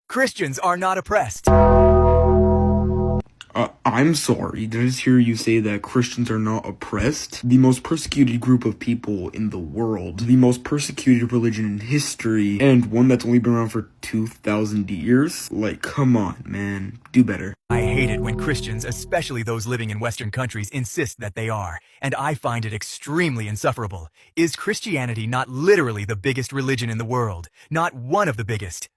Christians are not oppressed. I'm sorry, did I just hear you say that Christians are not oppressed? The most persecuted group of people in the world, the most persecuted religion in history, and one that's only been around for 2,000 years? Like, come on, man, do better. I hate it when Christians, especially those living in Western countries, insist that they are, and I find it extremely insufferable. Is Christianity not literally the biggest religion in the world? Not one of the biggest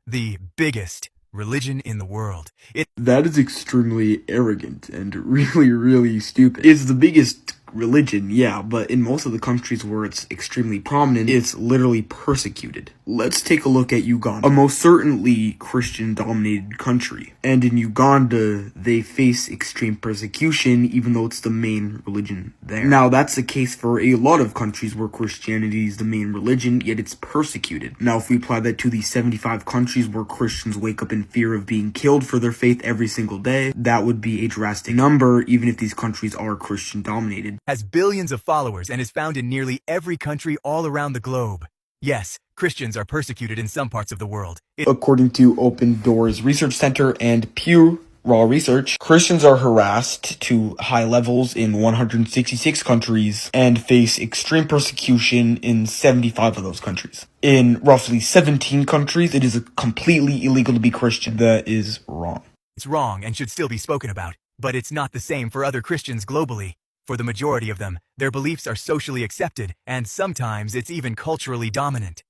religion in the world. That is extremely arrogant and really stupid. It's the biggest religion, yeah, but in most of the countries where it's extremely prominent, it's literally persecuted. Let's take a look at Uganda, a most certainly Christian-dominated country. And in Uganda, they face extreme persecution, even though it's the main religion there. Now, that's the case for a lot of countries where Christianity is the main religion, yet it's persecuted. Now, if we apply that to the 75 countries where Christians wake up in fear of being killed for their faith every single day, that would be a drastic number, even if these countries are Christian-dominated. Has billions of followers and is found in nearly every country all around the globe. Yes, Christians are persecuted in some parts of the world. According to Open Doors Research Center and Pew Raw Research, Christians are harassed to high levels in 166 countries and face extreme persecution in 75 of those countries. In roughly 17 countries, it is completely illegal to be Christian. That is wrong. It's wrong and should still be spoken about, but it's not the same for other Christians globally. For the majority of them, their beliefs are socially accepted, and sometimes it's even culturally dominant.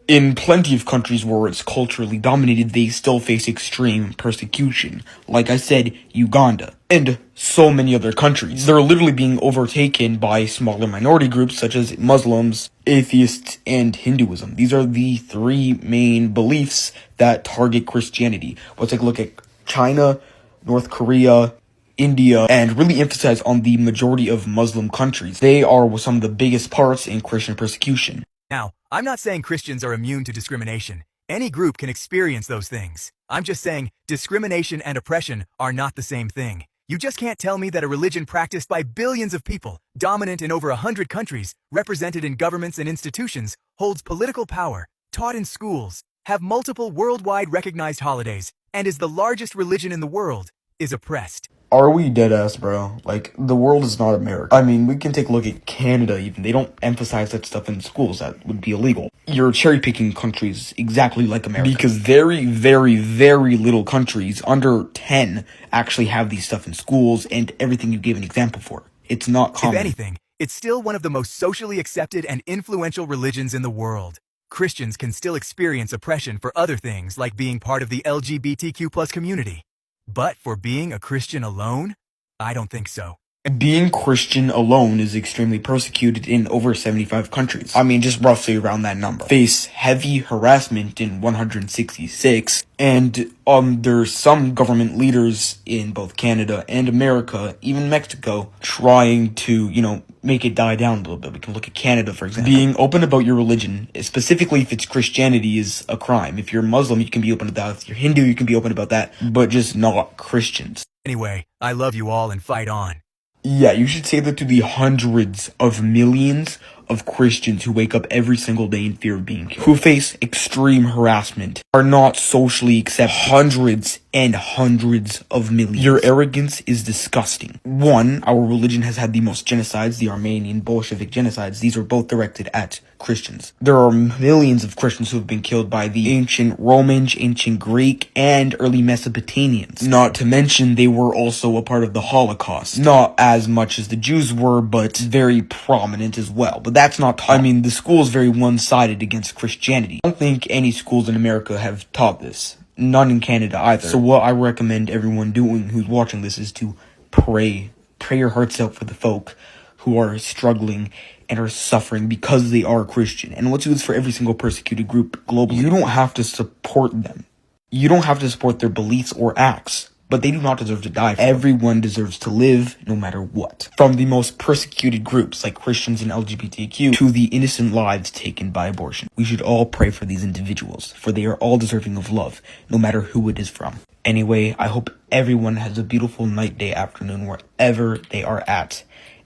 In plenty of countries where it's culturally dominated, they still face extreme persecution. Like I said, Uganda, and so many other countries. They're literally being overtaken by smaller minority groups such as Muslims, atheists, and Hinduism. These are the three main beliefs that target Christianity. Let's take a look at China, North Korea, India, and really emphasize on the majority of Muslim countries. They are some of the biggest parts in Christian persecution. Now, I'm not saying Christians are immune to discrimination. Any group can experience those things. I'm just saying discrimination and oppression are not the same thing. You just can't tell me that a religion practiced by billions of people, dominant in over 100 countries, represented in governments and institutions, holds political power, taught in schools, have multiple worldwide recognized holidays, and is the largest religion in the world, is oppressed. Are we dead ass, bro? Like, the world is not America. I mean, we can take a look at Canada even. They don't emphasize that stuff in schools. That would be illegal. You're cherry-picking countries exactly like America. Because very little countries, under 10, actually have these stuff in schools and everything you gave an example for. It's not common. If anything, it's still one of the most socially accepted and influential religions in the world. Christians can still experience oppression for other things like being part of the LGBTQ+ community. But for being a Christian alone? I don't think so. Being Christian alone is extremely persecuted in over 75 countries. I mean, just roughly around that number. Face heavy harassment in 166, and there's some government leaders in both Canada and America, even Mexico, trying to, make it die down a little bit. We can look at Canada, for example. Being open about your religion, specifically if it's Christianity, is a crime. If you're Muslim, you can be open about that. If you're Hindu, you can be open about that, but just not Christians. Anyway, I love you all and fight on. Yeah, you should say that to the hundreds of millions of Christians who wake up every single day in fear of being killed, who face extreme harassment, are not socially accepted. Hundreds and hundreds of millions. Your arrogance is disgusting. One, our religion has had the most genocides, the Armenian Bolshevik genocides. These are both directed at Christians. There are millions of Christians who have been killed by the ancient Romans, ancient Greek, and early Mesopotamians. Not to mention they were also a part of the Holocaust. Not as much as the Jews were, but very prominent as well. But that's not taught. I mean, the school is very one-sided against Christianity. I don't think any schools in America have taught this. None in Canada either. So what I recommend everyone doing who's watching this is to pray. Pray your hearts out for the folk who are struggling and are suffering because they are Christian. And let's do this for every single persecuted group globally. You don't have to support them. You don't have to support their beliefs or acts. But they do not deserve to die. Everyone deserves to live, no matter what. From the most persecuted groups, like Christians and LGBTQ, to the innocent lives taken by abortion. We should all pray for these individuals, for they are all deserving of love, no matter who it is from. Anyway, I hope everyone has a beautiful night, day, afternoon, wherever they are at.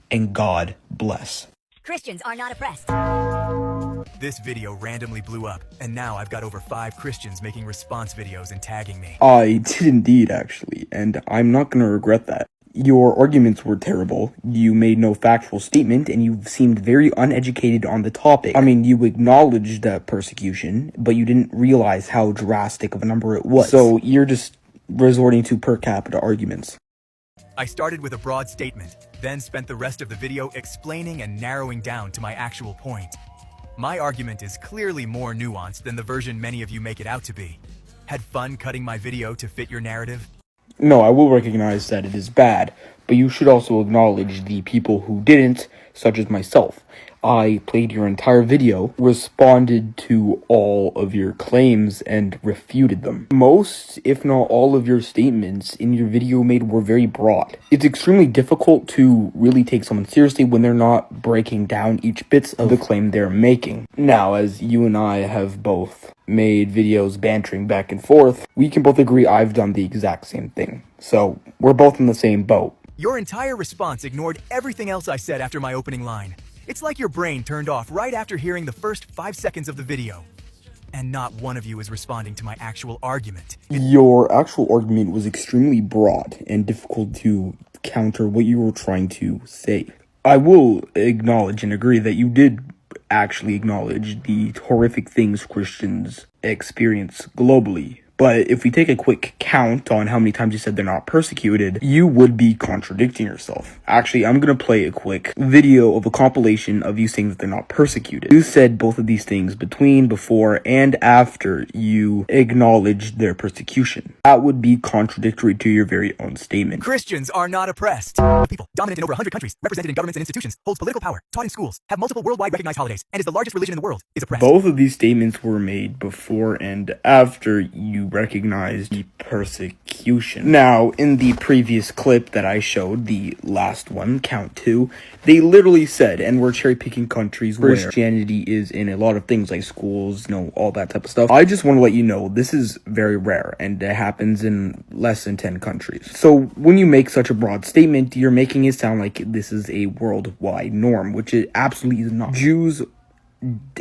And God bless. Christians are not oppressed. This video randomly blew up, and now I've got over 5 Christians making response videos and tagging me. I did indeed, actually, and I'm not gonna regret that. Your arguments were terrible, you made no factual statement, and you seemed very uneducated on the topic. I mean, you acknowledged that persecution, but you didn't realize how drastic of a number it was. So you're just resorting to per capita arguments. I started with a broad statement, then spent the rest of the video explaining and narrowing down to my actual point. My argument is clearly more nuanced than the version many of you make it out to be. Had fun cutting my video to fit your narrative? No, I will recognize that it is bad, but you should also acknowledge the people who didn't, such as myself. I played your entire video, responded to all of your claims, and refuted them. Most, if not all of your statements in your video were very broad. It's extremely difficult to really take someone seriously when they're not breaking down each bits of the claim they're making. Now, as you and I have both made videos bantering back and forth, we can both agree I've done the exact same thing. So, we're both in the same boat. Your entire response ignored everything else I said after my opening line. It's like your brain turned off right after hearing the first 5 seconds of the video. And not one of you is responding to my actual argument. Your actual argument was extremely broad and difficult to counter what you were trying to say. I will acknowledge and agree that you did actually acknowledge the horrific things Christians experience globally. But if we take a quick count on how many times you said they're not persecuted, you would be contradicting yourself. Actually, I'm going to play a quick video of a compilation of you saying that they're not persecuted. You said both of these things between, before, and after you acknowledged their persecution. That would be contradictory to your very own statement. Christians are not oppressed. People, dominant in over 100 countries, represented in governments and institutions, holds political power, taught in schools, have multiple worldwide recognized holidays, and is the largest religion in the world, is oppressed. Both of these statements were made before and after you recognized the persecution. Now, in the previous clip that I showed, the last one, count 2, they literally said, and we're cherry-picking countries where Christianity is in a lot of things like schools, all that type of stuff. I just want to let you know, this is very rare, and it happens in less than 10 countries. So, when you make such a broad statement, you're making it sound like this is a worldwide norm, which it absolutely is not. Jews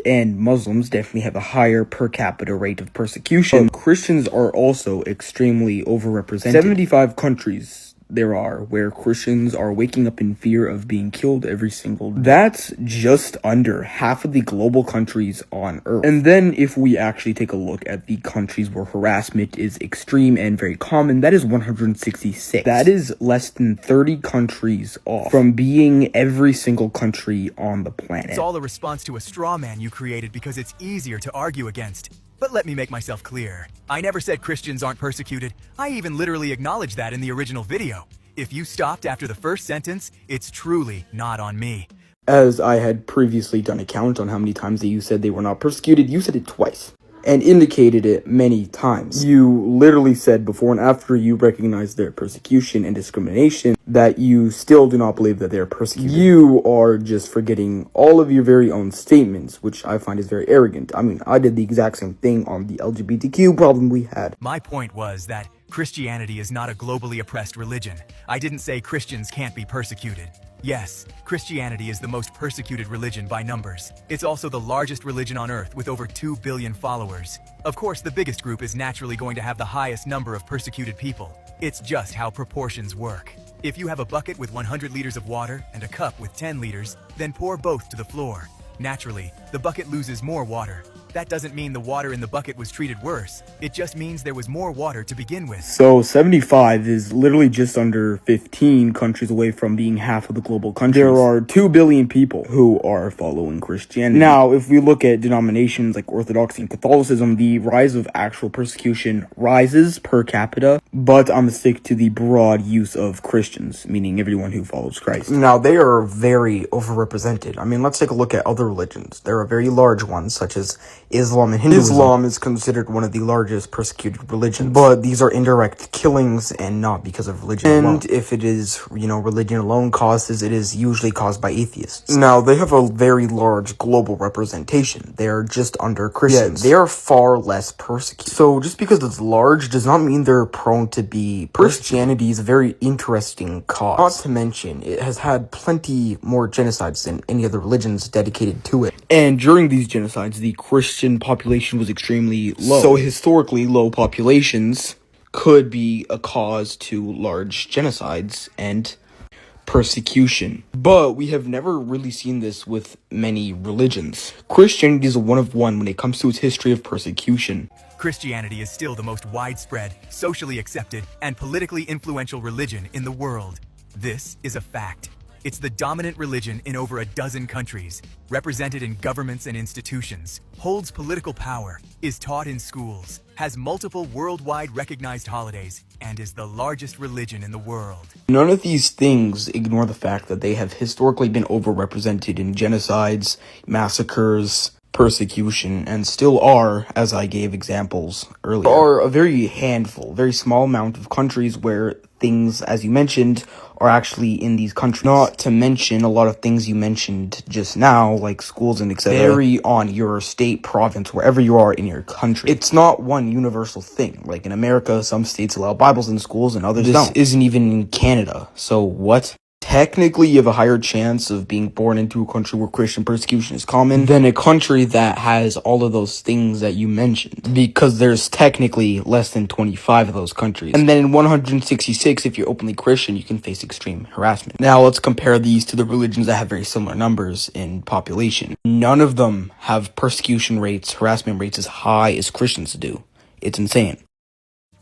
and Muslims definitely have a higher per capita rate of persecution. But Christians are also extremely overrepresented. 75 countries there are where Christians are waking up in fear of being killed every single day. That's just under half of the global countries on Earth. And then if we actually take a look at the countries where harassment is extreme and very common, that is 166. That is less than 30 countries off from being every single country on the planet. It's all a response to a straw man you created because it's easier to argue against. But let me make myself clear. I never said Christians aren't persecuted. I even literally acknowledged that in the original video. If you stopped after the first sentence, it's truly not on me. As I had previously done a count on how many times that you said they were not persecuted, you said it twice. And indicated it many times. You literally said before and after you recognized their persecution and discrimination that you still do not believe that they are persecuted. You are just forgetting all of your very own statements, which I find is very arrogant. I mean, I did the exact same thing on the LGBTQ problem we had. My point was that Christianity is not a globally oppressed religion. I didn't say Christians can't be persecuted. Yes, Christianity is the most persecuted religion by numbers. It's also the largest religion on Earth with over 2 billion followers. Of course, the biggest group is naturally going to have the highest number of persecuted people. It's just how proportions work. If you have a bucket with 100 liters of water and a cup with 10 liters, then pour both to the floor. Naturally, the bucket loses more water. That doesn't mean the water in the bucket was treated worse. It just means there was more water to begin with. So 75 is literally just under 15 countries away from being half of the global countries. There are 2 billion people who are following Christianity. Now, if we look at denominations like Orthodoxy and Catholicism, the rise of actual persecution rises per capita, but I'm gonna stick to the broad use of Christians, meaning everyone who follows Christ. Now, they are very overrepresented. I mean, let's take a look at other religions. There are very large ones, such as Islam and Hinduism. Islam is considered one of the largest persecuted religions, but these are indirect killings and not because of religion alone. And if it is, religion alone causes, it is usually caused by atheists. Now, they have a very large global representation. They are just under Christians. They are far less persecuted. So just because it's large does not mean they're prone to be persecuted. Christianity is a very interesting cause. Not to mention, it has had plenty more genocides than any other religions dedicated to it. And during these genocides, the Christian population was extremely low. So historically, low populations could be a cause to large genocides and persecution. But we have never really seen this with many religions. Christianity is a one of one when it comes to its history of persecution. Christianity is still the most widespread, socially accepted, and politically influential religion in the world. This is a fact. It's the dominant religion in over a dozen countries, represented in governments and institutions, holds political power, is taught in schools, has multiple worldwide recognized holidays, and is the largest religion in the world. None of these things ignore the fact that they have historically been overrepresented in genocides, massacres, persecution, and still are, as I gave examples earlier. There are a very small amount of countries where things, as you mentioned, are actually in these countries. Not to mention a lot of things you mentioned just now, like schools and etc. vary on your state, province, wherever you are in your country. It's not one universal thing. Like in America, some states allow Bibles in schools and others don't. This isn't even in Canada. So what? Technically, you have a higher chance of being born into a country where Christian persecution is common than a country that has all of those things that you mentioned, because there's technically less than 25 of those countries. And then in 166, if you're openly Christian, you can face extreme harassment. Now, let's compare these to the religions that have very similar numbers in population. None of them have persecution rates, harassment rates as high as Christians do. It's insane.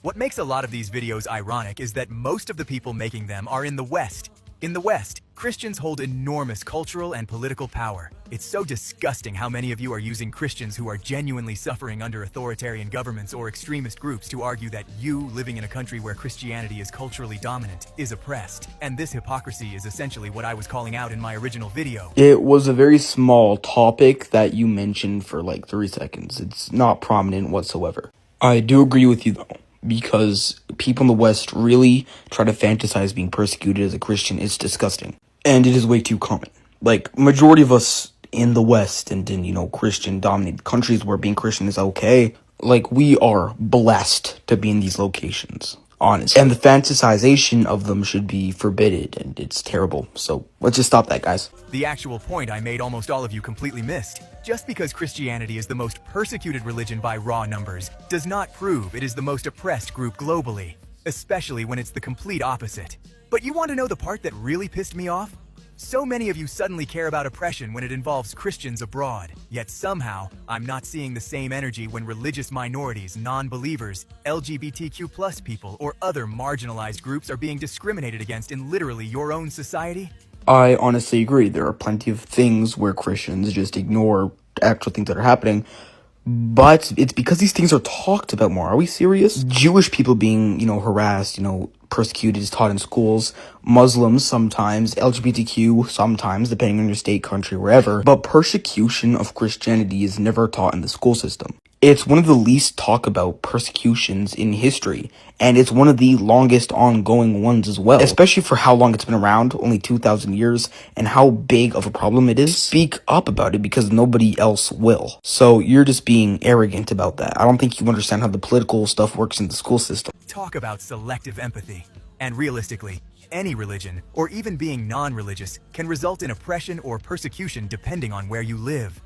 What makes a lot of these videos ironic is that most of the people making them are in the West. In the West, Christians hold enormous cultural and political power. It's so disgusting how many of you are using Christians who are genuinely suffering under authoritarian governments or extremist groups to argue that you, living in a country where Christianity is culturally dominant, is oppressed. And this hypocrisy is essentially what I was calling out in my original video. It was a very small topic that you mentioned for like 3 seconds. It's not prominent whatsoever. I do agree with you though, because people in the West really try to fantasize being persecuted as a Christian. It's disgusting. And it is way too common. Like, majority of us in the West and in, Christian-dominated countries where being Christian is okay, like, we are blessed to be in these locations, honestly. And the fantasization of them should be forbidden, and it's terrible. So, let's just stop that, guys. The actual point I made almost all of you completely missed. Just because Christianity is the most persecuted religion by raw numbers does not prove it is the most oppressed group globally, especially when it's the complete opposite. But you want to know the part that really pissed me off? So many of you suddenly care about oppression when it involves Christians abroad, yet somehow I'm not seeing the same energy when religious minorities, non-believers, LGBTQ+ people, or other marginalized groups are being discriminated against in literally your own society. I honestly agree. There are plenty of things where Christians just ignore actual things that are happening, but it's because these things are talked about more. Are we serious? Jewish people being, harassed, persecuted is taught in schools. Muslims sometimes, LGBTQ sometimes, depending on your state, country, wherever. But persecution of Christianity is never taught in the school system. It's one of the least talked about persecutions in history, and it's one of the longest ongoing ones as well, especially for how long it's been around, only 2,000 years, and how big of a problem it is. Speak up about it because nobody else will. So you're just being arrogant about that. I don't think you understand how the political stuff works in the school system. Talk about selective empathy. And realistically, any religion, or even being non-religious, can result in oppression or persecution depending on where you live.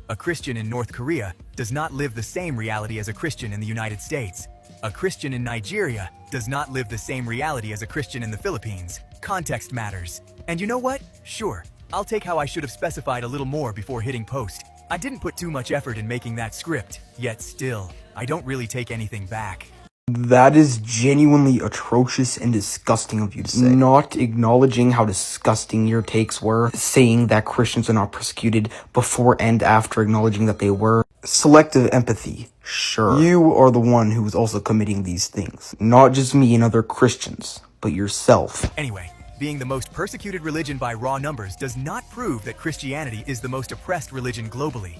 A Christian in North Korea does not live the same reality as a Christian in the United States. A Christian in Nigeria does not live the same reality as a Christian in the Philippines. Context matters. And you know what? Sure, I'll take how I should have specified a little more before hitting post. I didn't put too much effort in making that script, yet still, I don't really take anything back. That is genuinely atrocious and disgusting of you to say. Not acknowledging how disgusting your takes were, saying that Christians are not persecuted before and after acknowledging that they were. Selective empathy. Sure. You are the one who is also committing these things. Not just me and other Christians, but yourself. Anyway, being the most persecuted religion by raw numbers does not prove that Christianity is the most oppressed religion globally.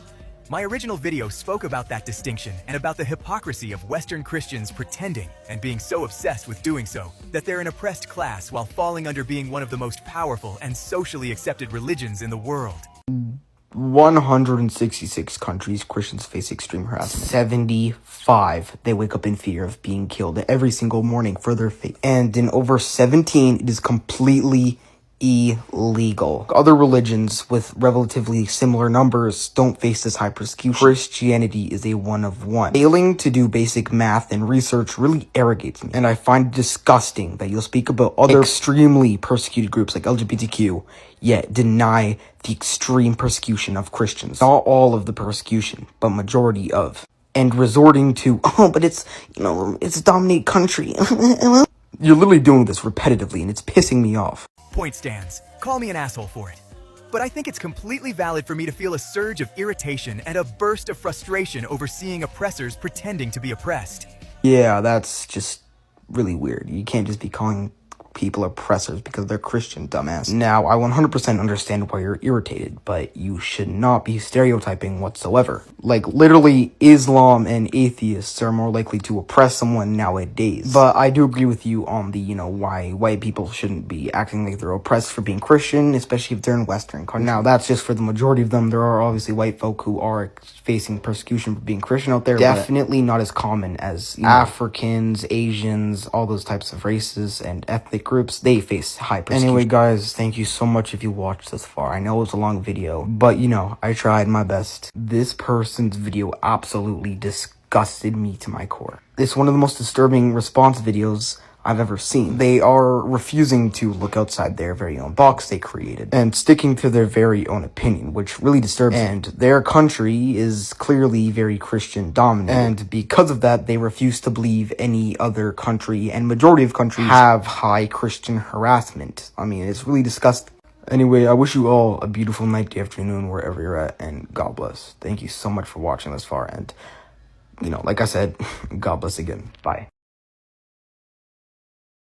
My original video spoke about that distinction and about the hypocrisy of Western Christians pretending and being so obsessed with doing so that they're an oppressed class while falling under being one of the most powerful and socially accepted religions in the world. 166 countries, Christians face extreme harassment. 75, they wake up in fear of being killed every single morning for their faith. And in over 17, it is completely illegal. Other religions with relatively similar numbers don't face this high persecution. Christianity is a one of one. Failing to do basic math and research really arrogates me, and I find it disgusting that you'll speak about other extremely persecuted groups like LGBTQ, yet deny the extreme persecution of Christians. Not all of the persecution, but majority of. And resorting to, but it's a dominate country. You're literally doing this repetitively, and it's pissing me off. Point stands. Call me an asshole for it. But I think it's completely valid for me to feel a surge of irritation and a burst of frustration over seeing oppressors pretending to be oppressed. Yeah, that's just really weird. You can't just be calling people oppressors because they're Christian, dumbass. Now, I 100% understand why you're irritated, but you should not be stereotyping whatsoever. Like, literally, Islam and atheists are more likely to oppress someone nowadays. But I do agree with you on the, why white people shouldn't be acting like they're oppressed for being Christian, especially if they're in Western countries. Now, that's just for the majority of them. There are obviously white folk who are facing persecution for being Christian out there. Definitely not as common as Africans, Asians, all those types of races and ethnic groups. They face high persecution. Anyway, guys, thank you so much if you watched this far. I know it was a long video, but I tried my best. This person's video absolutely disgusted me to my core. It's one of the most disturbing response videos I've ever seen. They are refusing to look outside their very own box they created and sticking to their very own opinion, which really disturbs me. And their country is clearly very Christian dominant. And because of that, they refuse to believe any other country, and majority of countries have high Christian harassment. I mean, it's really disgusting. Anyway, I wish you all a beautiful night, day, afternoon, wherever you're at, and God bless. Thank you so much for watching this far, and like I said, God bless again. Bye.